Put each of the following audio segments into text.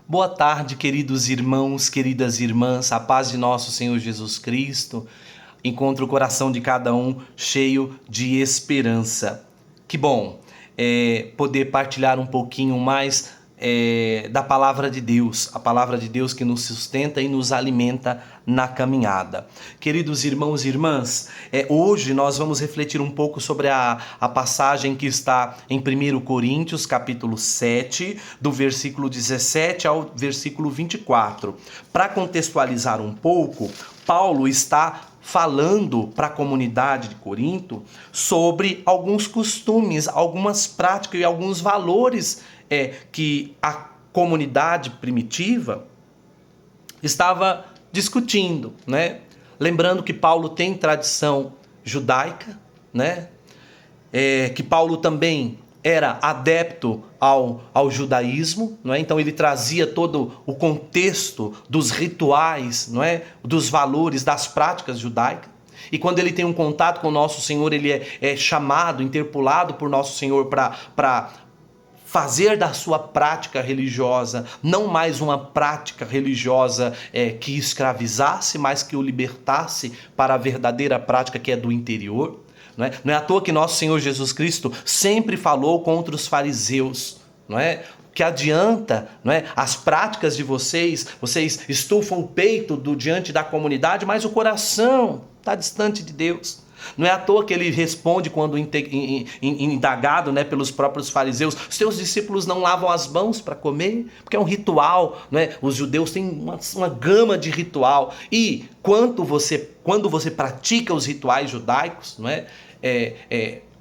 Boa tarde, queridos irmãos, queridas irmãs, a paz de nosso Senhor Jesus Cristo encontra o coração de cada um cheio de esperança. Que bom poder partilhar um pouquinho mais da palavra de Deus, a palavra de Deus que nos sustenta e nos alimenta na caminhada. Queridos irmãos e irmãs, hoje nós vamos refletir um pouco sobre a passagem que está em 1 Coríntios, capítulo 7, do versículo 17 ao versículo 24. Para contextualizar um pouco, Paulo está falando para a comunidade de Corinto sobre alguns costumes, algumas práticas e alguns valores que a comunidade primitiva estava discutindo, né? Lembrando que Paulo tem tradição judaica, né? Que Paulo também era adepto ao judaísmo, não é? Então ele trazia todo o contexto dos rituais, não é? Dos valores, das práticas judaicas. E quando ele tem um contato com o nosso Senhor, ele é chamado, interpolado por nosso Senhor para fazer da sua prática religiosa não mais uma prática religiosa que escravizasse, mas que o libertasse para a verdadeira prática que é do interior. Não é à toa que nosso Senhor Jesus Cristo sempre falou contra os fariseus, não é? Que adianta, não é? As práticas de vocês estufam o peito diante da comunidade, mas o coração está distante de Deus. Não é à toa que ele responde quando indagado, né, pelos próprios fariseus: seus discípulos não lavam as mãos para comer? Porque é um ritual, não é? Os judeus têm uma gama de ritual. E quando você pratica os rituais judaicos, não é?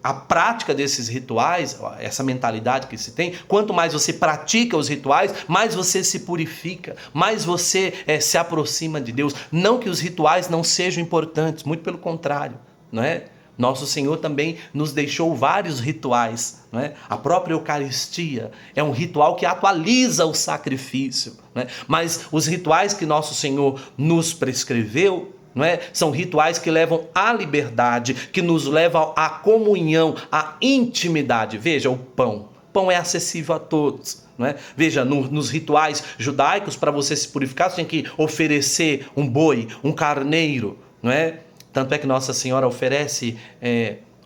A prática desses rituais, essa mentalidade que se tem, quanto mais você pratica os rituais, mais você se purifica, mais você se aproxima de Deus. Não que os rituais não sejam importantes, muito pelo contrário, não é? Nosso Senhor também nos deixou vários rituais, não é? A própria Eucaristia é um ritual que atualiza o sacrifício, não é? Mas os rituais que nosso Senhor nos prescreveu, não é? São rituais que levam à liberdade, que nos levam à comunhão, à intimidade. Veja, o pão. O pão é acessível a todos. Não é? Veja, nos rituais judaicos, para você se purificar, você tem que oferecer um boi, um carneiro, não é? Tanto é que Nossa Senhora oferece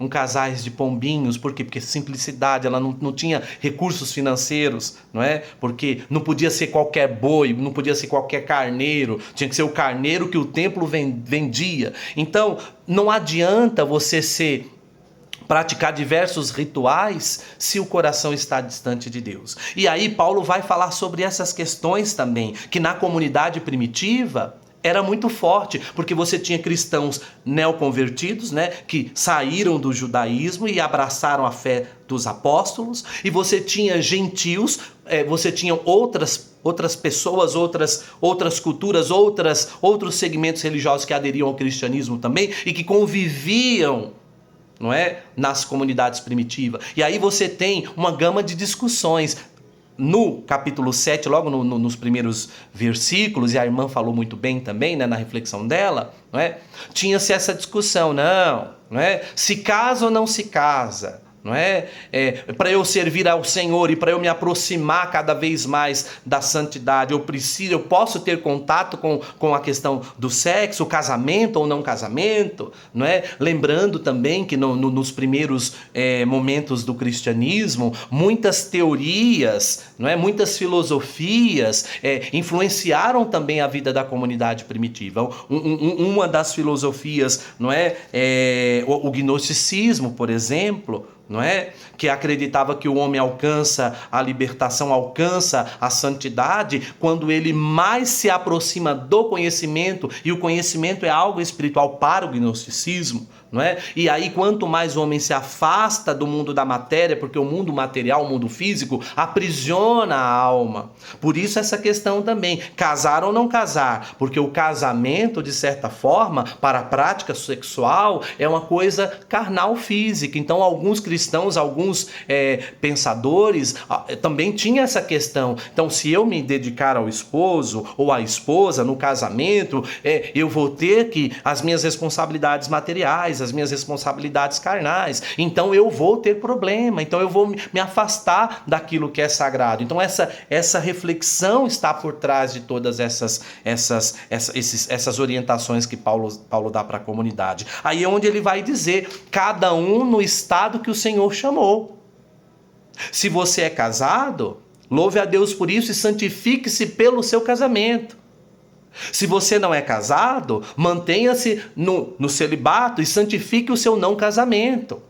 casais de pombinhos. Por quê? Porque simplicidade, ela não tinha recursos financeiros, não é? Porque não podia ser qualquer boi, não podia ser qualquer carneiro, tinha que ser o carneiro que o templo vendia. Então, não adianta você praticar diversos rituais se o coração está distante de Deus. E aí Paulo vai falar sobre essas questões também, que na comunidade primitiva era muito forte, porque você tinha cristãos neoconvertidos, né, que saíram do judaísmo e abraçaram a fé dos apóstolos, e você tinha gentios, você tinha outras pessoas, outras culturas, outros segmentos religiosos que aderiam ao cristianismo também e que conviviam, não é, nas comunidades primitivas. E aí você tem uma gama de discussões. No capítulo 7, logo nos primeiros versículos, e a irmã falou muito bem também, né, na reflexão dela, não é? Tinha-se essa discussão, não é? Se casa ou não se casa, não é? Para eu servir ao Senhor e para eu me aproximar cada vez mais da santidade, eu posso ter contato com a questão do sexo, casamento ou não casamento, não é? Lembrando também que nos primeiros momentos do cristianismo, muitas teorias, não é? Muitas filosofias influenciaram também a vida da comunidade primitiva. Uma das filosofias, não é? O gnosticismo, por exemplo, não é? Que acreditava que o homem alcança a libertação, alcança a santidade quando ele mais se aproxima do conhecimento, e o conhecimento é algo espiritual para o gnosticismo, não é? E aí quanto mais o homem se afasta do mundo da matéria, porque o mundo material, o mundo físico, aprisiona a alma. Por isso essa questão também, casar ou não casar, porque o casamento, de certa forma, para a prática sexual, é uma coisa carnal física. Então alguns cristãos, alguns pensadores também tinham essa questão. Então, se eu me dedicar ao esposo ou à esposa no casamento, eu vou ter que as minhas responsabilidades materiais, carnais, as minhas responsabilidades carnais. Então eu vou ter problema, então eu vou me afastar daquilo que é sagrado. Então essa reflexão está por trás de todas essas orientações que Paulo dá para a comunidade. Aí é onde ele vai dizer, cada um no estado que o Senhor chamou. Se você é casado, louve a Deus por isso e santifique-se pelo seu casamento. Se você não é casado, mantenha-se no celibato e santifique o seu não casamento.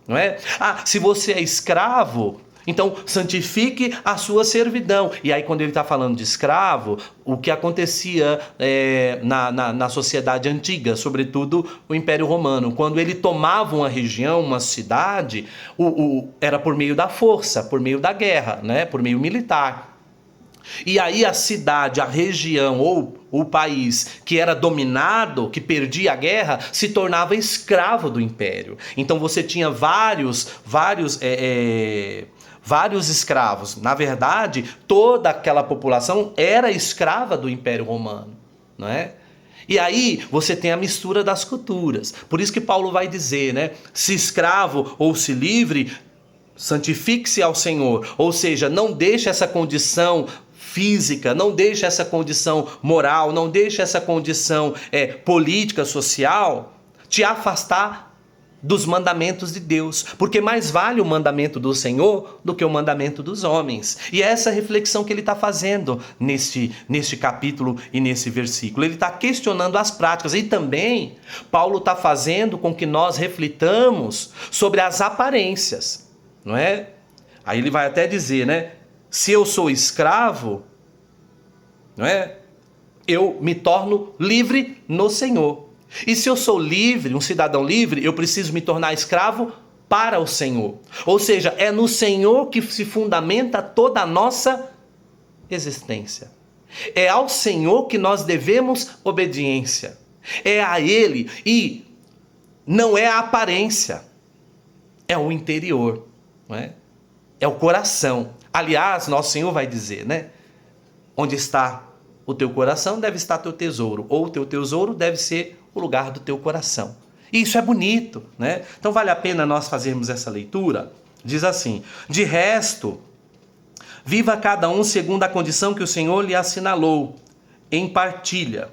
Não é? Se você é escravo, então santifique a sua servidão. E aí quando ele está falando de escravo, o que acontecia na sociedade antiga, sobretudo o Império Romano, quando ele tomava uma região, uma cidade, era por meio da força, por meio da guerra, né? Por meio militar. E aí a cidade, a região ou o país que era dominado, que perdia a guerra, se tornava escravo do império. Então você tinha vários escravos. Na verdade, toda aquela população era escrava do Império Romano, não é? E aí você tem a mistura das culturas. Por isso que Paulo vai dizer, né? Se escravo ou se livre, santifique-se ao Senhor. Ou seja, não deixe essa condição física, não deixe essa condição moral, não deixe essa condição política, social, te afastar dos mandamentos de Deus, porque mais vale o mandamento do Senhor do que o mandamento dos homens. E é essa reflexão que ele está fazendo neste capítulo e nesse versículo. Ele está questionando as práticas e também Paulo está fazendo com que nós reflitamos sobre as aparências, não é? Aí ele vai até dizer, né? Se eu sou escravo, não é? Eu me torno livre no Senhor. E se eu sou livre, um cidadão livre, eu preciso me tornar escravo para o Senhor. Ou seja, é no Senhor que se fundamenta toda a nossa existência. É ao Senhor que nós devemos obediência. É a Ele e não é a aparência, é o interior, não é? É o coração. Aliás, nosso Senhor vai dizer, né? Onde está o teu coração, deve estar teu tesouro. Ou o teu tesouro deve ser o lugar do teu coração. E isso é bonito, né? Então vale a pena nós fazermos essa leitura. Diz assim: de resto, viva cada um segundo a condição que o Senhor lhe assinalou, em partilha,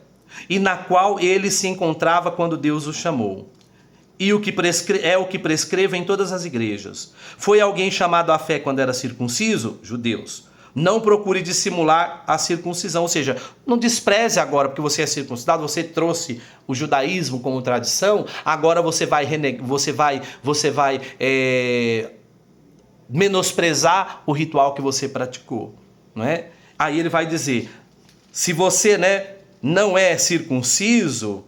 e na qual ele se encontrava quando Deus o chamou. E o que prescreve em todas as igrejas. Foi alguém chamado à fé quando era circunciso? Judeus. Não procure dissimular a circuncisão, ou seja, não despreze agora porque você é circuncidado, você trouxe o judaísmo como tradição, agora você vai menosprezar o ritual que você praticou, não é? Aí ele vai dizer, se você, né, não é circunciso,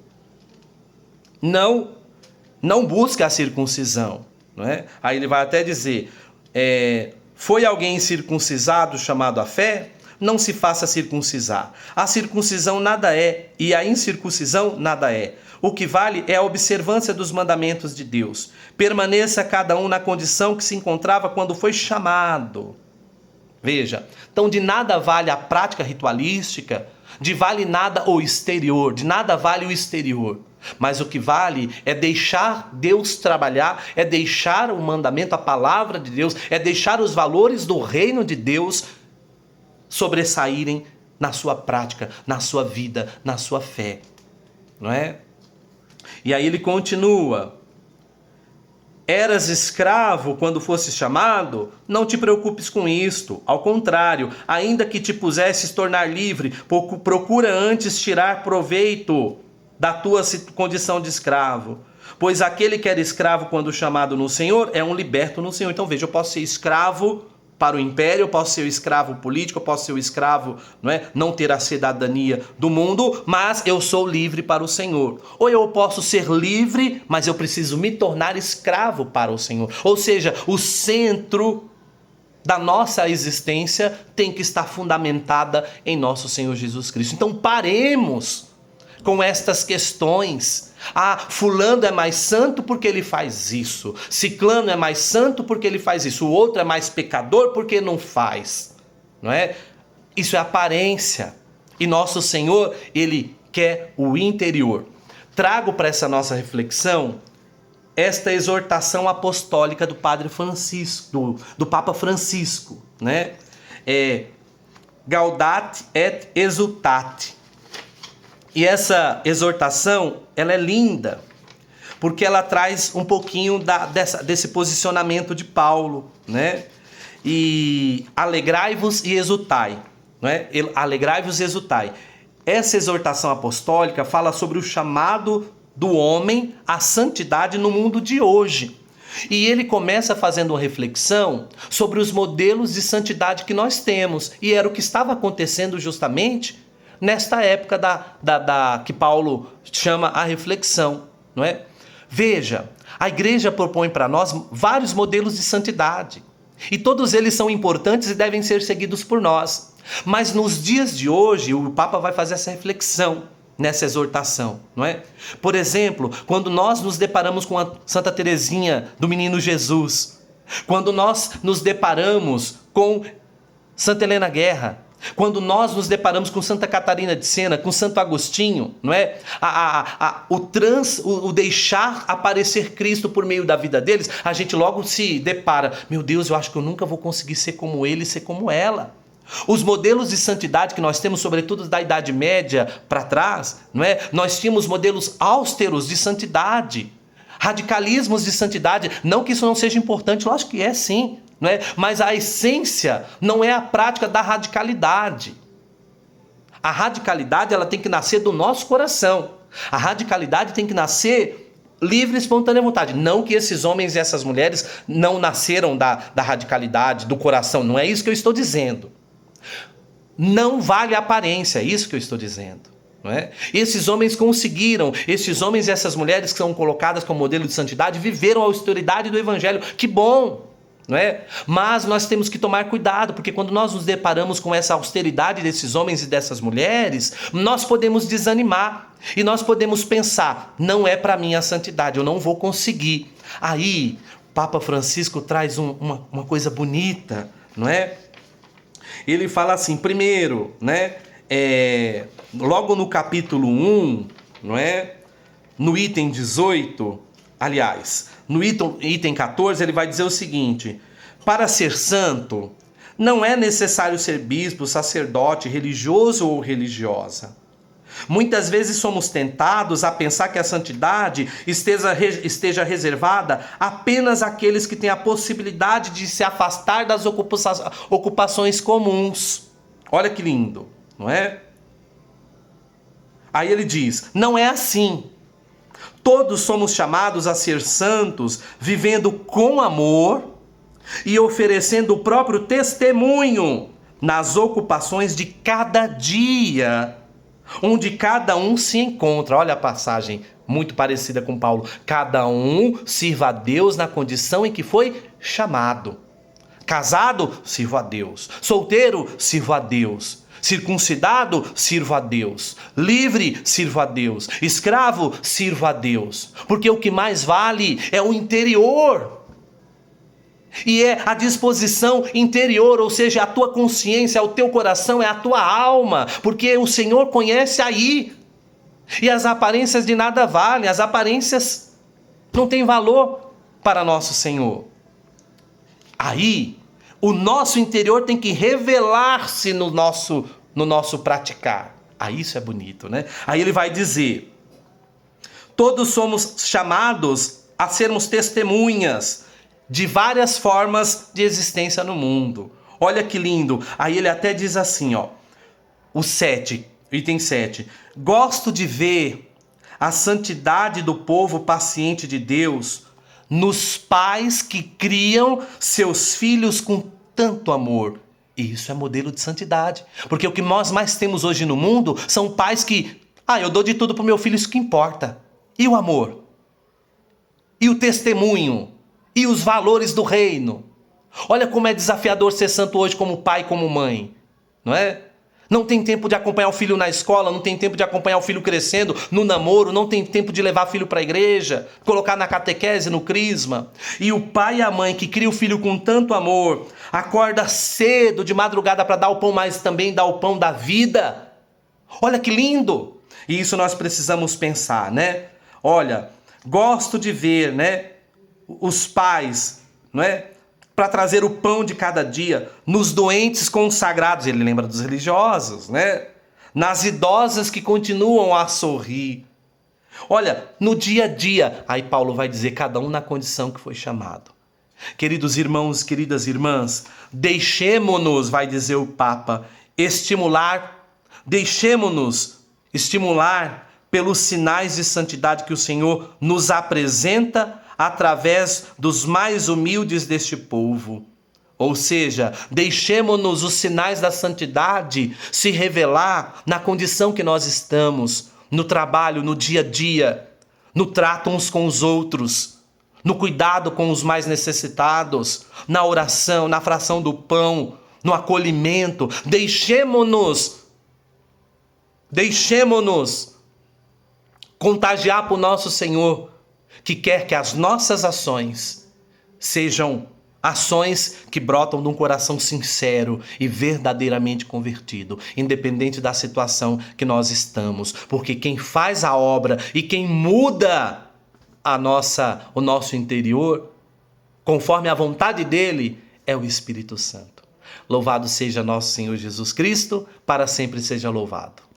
não busca a circuncisão, não é? Aí ele vai até dizer, foi alguém circuncisado chamado à fé? Não se faça circuncisar. A circuncisão nada é e a incircuncisão nada é. O que vale é a observância dos mandamentos de Deus. Permaneça cada um na condição que se encontrava quando foi chamado. Veja, então de nada vale a prática ritualística, de vale nada o exterior, de nada vale o exterior. Mas o que vale é deixar Deus trabalhar, é deixar o mandamento, a palavra de Deus, é deixar os valores do reino de Deus sobressaírem na sua prática, na sua vida, na sua fé. Não é? E aí ele continua. Eras escravo quando fosses chamado? Não te preocupes com isto. Ao contrário, ainda que te pusesses tornar livre, procura antes tirar proveito da tua condição de escravo. Pois aquele que era escravo quando chamado no Senhor é um liberto no Senhor. Então veja, eu posso ser escravo para o império, eu posso ser o escravo político, eu posso ser o escravo, não ter a cidadania do mundo, mas eu sou livre para o Senhor. Ou eu posso ser livre, mas eu preciso me tornar escravo para o Senhor. Ou seja, o centro da nossa existência tem que estar fundamentada em nosso Senhor Jesus Cristo. Então paremos com estas questões. Fulano é mais santo porque ele faz isso. Ciclano é mais santo porque ele faz isso. O outro é mais pecador porque não faz. Não é? Isso é aparência. E nosso Senhor, ele quer o interior. Trago para essa nossa reflexão esta exortação apostólica do Padre Francisco, do Papa Francisco, né? Gaudate et exultate. E essa exortação, ela é linda, porque ela traz um pouquinho desse posicionamento de Paulo, né? E alegrai-vos e exultai, né? Alegrai-vos e exultai. Essa exortação apostólica fala sobre o chamado do homem à santidade no mundo de hoje. E ele começa fazendo uma reflexão sobre os modelos de santidade que nós temos. E era o que estava acontecendo justamente nesta época que Paulo chama a reflexão, não é? Veja, a igreja propõe para nós vários modelos de santidade. E todos eles são importantes e devem ser seguidos por nós. Mas nos dias de hoje, o Papa vai fazer essa reflexão nessa exortação, não é? Por exemplo, quando nós nos deparamos com a Santa Teresinha do Menino Jesus, quando nós nos deparamos com Santa Helena Guerra, quando nós nos deparamos com Santa Catarina de Sena, com Santo Agostinho, não é? O deixar aparecer Cristo por meio da vida deles, a gente logo se depara, meu Deus, eu acho que eu nunca vou conseguir ser como ele, ser como ela. Os modelos de santidade que nós temos, sobretudo da Idade Média para trás, não é? Nós tínhamos modelos austeros de santidade, radicalismos de santidade. Não que isso não seja importante, lógico que é sim, não é? Mas a essência não é a prática da radicalidade. A radicalidade, ela tem que nascer do nosso coração. A radicalidade tem que nascer livre e espontânea vontade. Não que esses homens e essas mulheres não nasceram da radicalidade, do coração. Não é isso que eu estou dizendo. Não vale a aparência, é isso que eu estou dizendo, não é? Esses homens conseguiram, esses homens e essas mulheres que são colocadas como modelo de santidade, viveram a austeridade do Evangelho, que bom, não é? Mas nós temos que tomar cuidado, porque quando nós nos deparamos com essa austeridade desses homens e dessas mulheres, nós podemos desanimar, e nós podemos pensar, não é para mim a santidade, eu não vou conseguir. Aí, o Papa Francisco traz uma coisa bonita, não é? Ele fala assim, primeiro, né, logo no capítulo 1, não é? No item 18, aliás, no item 14, ele vai dizer o seguinte: para ser santo, não é necessário ser bispo, sacerdote, religioso ou religiosa. Muitas vezes somos tentados a pensar que a santidade esteja reservada apenas àqueles que têm a possibilidade de se afastar das ocupações comuns. Olha que lindo, não é? Aí ele diz, não é assim. Todos somos chamados a ser santos, vivendo com amor e oferecendo o próprio testemunho nas ocupações de cada dia, onde cada um se encontra. Olha a passagem muito parecida com Paulo. Cada um sirva a Deus na condição em que foi chamado. Casado, sirva a Deus. Solteiro, sirva a Deus. Circuncidado, sirva a Deus. Livre, sirva a Deus. Escravo, sirva a Deus. Porque o que mais vale é o interior. E é a disposição interior, ou seja, a tua consciência, o teu coração, é a tua alma, porque o Senhor conhece aí. E as aparências de nada valem, as aparências não têm valor para nosso Senhor. Aí, o nosso interior tem que revelar-se no nosso praticar. Aí isso é bonito, né? Aí ele vai dizer, todos somos chamados a sermos testemunhas de várias formas de existência no mundo. Olha que lindo. Aí ele até diz assim, ó, item 7. Gosto de ver a santidade do povo paciente de Deus nos pais que criam seus filhos com tanto amor. E isso é modelo de santidade. Porque o que nós mais temos hoje no mundo são pais que, eu dou de tudo pro meu filho, isso que importa. E o amor? E o testemunho? E os valores do reino? Olha como é desafiador ser santo hoje como pai e como mãe, não é? Não tem tempo de acompanhar o filho na escola, não tem tempo de acompanhar o filho crescendo no namoro, não tem tempo de levar o filho para a igreja, colocar na catequese, no crisma. E o pai e a mãe que cria o filho com tanto amor, acorda cedo, de madrugada para dar o pão, mas também dá o pão da vida. Olha que lindo! E isso nós precisamos pensar, né? Olha, gosto de ver, né? os pais, não é? Para trazer o pão de cada dia, nos doentes consagrados, ele lembra dos religiosos, né? Nas idosas que continuam a sorrir. Olha, no dia a dia, aí Paulo vai dizer cada um na condição que foi chamado. Queridos irmãos, queridas irmãs, deixemo-nos, vai dizer o Papa, deixemo-nos estimular pelos sinais de santidade que o Senhor nos apresenta através dos mais humildes deste povo. Ou seja, deixemo-nos os sinais da santidade se revelar na condição que nós estamos, no trabalho, no dia a dia, no trato uns com os outros, no cuidado com os mais necessitados, na oração, na fração do pão, no acolhimento. Deixemo-nos contagiar por nosso Senhor, que quer que as nossas ações sejam ações que brotam de um coração sincero e verdadeiramente convertido, independente da situação que nós estamos. Porque quem faz a obra e quem muda o nosso interior, conforme a vontade dele, é o Espírito Santo. Louvado seja nosso Senhor Jesus Cristo, para sempre seja louvado.